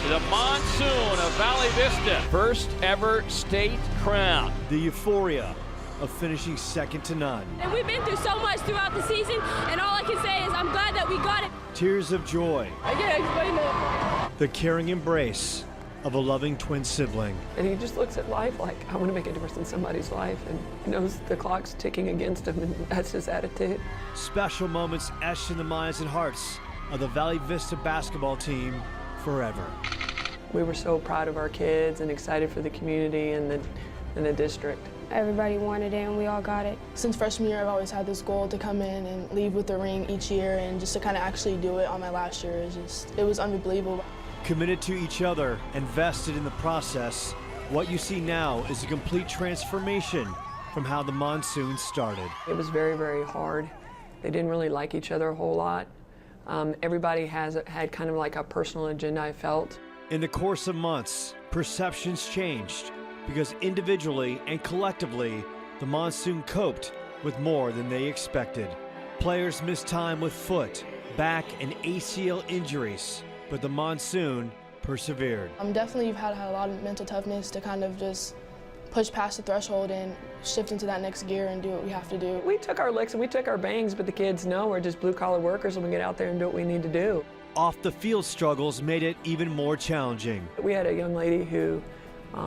The Monsoon of Valley Vista, first ever state crown. The euphoria of finishing second to none. And we've been through so much throughout the season, and all I can say is I'm glad that we got it. Tears of joy. I can't explain it. The caring embrace of a loving twin sibling. And he just looks at life like, I want to make a difference in somebody's life, and he knows the clock's ticking against him, and that's his attitude. Special moments etched in the minds and hearts of the Valley Vista basketball team forever. We were so proud of our kids and excited for the community and the district. Everybody wanted it and we all got it. Since freshman year, I've always had this goal to come in and leave with the ring each year, and just to kind of actually do it on my last year, it was unbelievable. Committed to each other and vested in the process, what you see now is a complete transformation from how the Monsoon started. It was very, very hard. They didn't really like each other a whole lot. Everybody had kind of like a personal agenda, I felt. In the course of months, perceptions changed because individually and collectively, the Monsoon coped with more than they expected. Players missed time with foot, back, and ACL injuries, but the Monsoon persevered. Definitely you've had a lot of mental toughness to kind of just push past the threshold and shift into that next gear and do what we have to do. We took our licks and we took our bangs, but the kids know we're just blue-collar workers and we get out there and do what we need to do. Off the field struggles made it even more challenging. We had a young lady who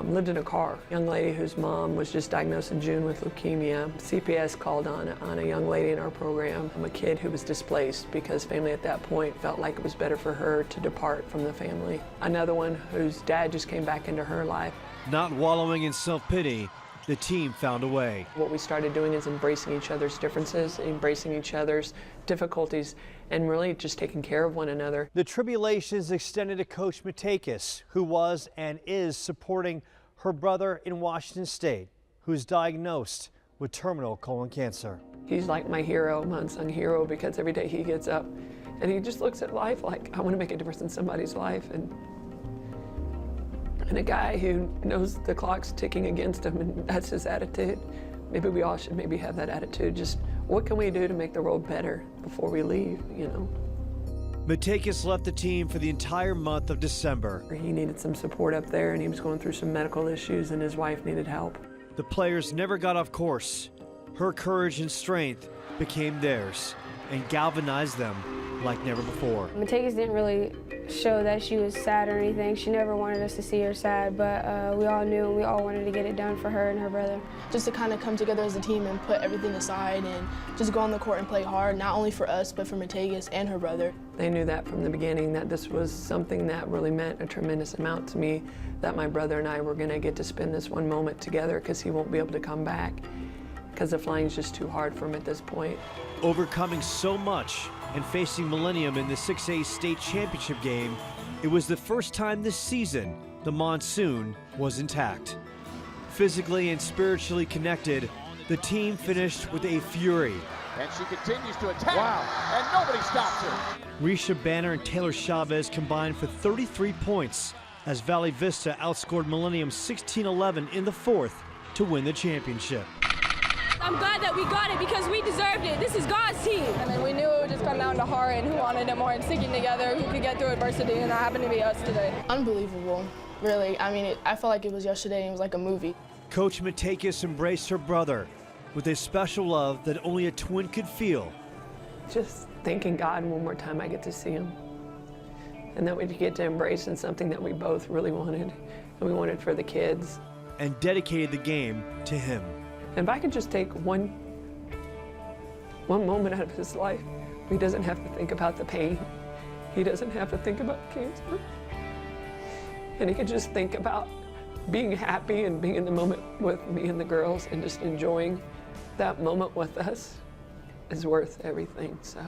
lived in a car. A young lady whose mom was just diagnosed in June with leukemia. CPS called on a young lady in our program, a kid who was displaced because family at that point felt like it was better for her to depart from the family. Another one whose dad just came back into her life. Not wallowing in self-pity, the team found a way. What we started doing is embracing each other's differences, embracing each other's difficulties, and really just taking care of one another. The tribulations extended to Coach Matakis, who was and is supporting her brother in Washington State, who's diagnosed with terminal colon cancer. He's like my hero, my unsung hero, because every day he gets up and he just looks at life like, I want to make a difference in somebody's life. And a guy who knows the clock's ticking against him, and that's his attitude. Maybe we all should maybe have that attitude. Just what can we do to make the world better before we leave, you know? Matakis left the team for the entire month of December. He needed some support up there, and he was going through some medical issues, and his wife needed help. The players never got off course. Her courage and strength became theirs and galvanized them like never before. Matakis didn't really show that she was sad or anything. She never wanted us to see her sad, but we all knew and we all wanted to get it done for her and her brother. Just to kind of come together as a team and put everything aside and just go on the court and play hard, not only for us, but for Matakis and her brother. They knew that from the beginning, that this was something that really meant a tremendous amount to me, that my brother and I were going to get to spend this one moment together because he won't be able to come back because the flying's just too hard for him at this point. Overcoming so much and facing Millennium in the 6A state championship game, it was the first time this season the Monsoon was intact. Physically and spiritually connected, the team finished with a fury. And she continues to attack, and nobody stops her. Risha Banner and Taylor Chavez combined for 33 points as Valley Vista outscored Millennium 16-11 in the fourth to win the championship. I'm glad that we got it because we deserved it. This is God's team. I mean, we knew it would just come down to heart and who wanted it more and sticking together, who could get through adversity, and that happened to be us today. Unbelievable, really. I mean, I felt like it was yesterday and it was like a movie. Coach Matakis embraced her brother with a special love that only a twin could feel. Just thanking God one more time I get to see him. And that we get to embrace in something that we both really wanted, and we wanted for the kids. And dedicated the game to him. And if I could just take one moment out of his life, he doesn't have to think about the pain. He doesn't have to think about cancer. And he could just think about being happy and being in the moment with me and the girls and just enjoying that moment with us is worth everything, so.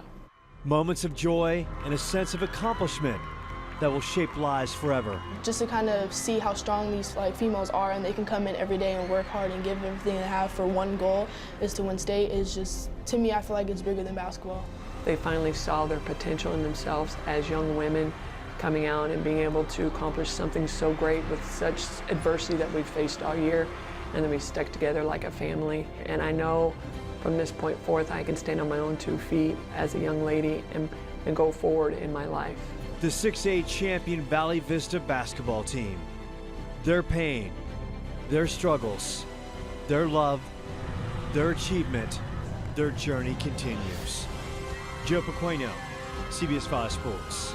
Moments of joy and a sense of accomplishment that will shape lives forever. Just to kind of see how strong these females are, and they can come in every day and work hard and give everything they have for one goal is to win state, is just, to me, I feel like it's bigger than basketball. They finally saw their potential in themselves as young women coming out and being able to accomplish something so great with such adversity that we've faced all year, and then we stuck together like a family. And I know from this point forth I can stand on my own 2 feet as a young lady and go forward in my life. the 6A champion Valley Vista basketball team. Their pain, their struggles, their love, their achievement, their journey continues. Joe Pequeno, CBS 5 Sports.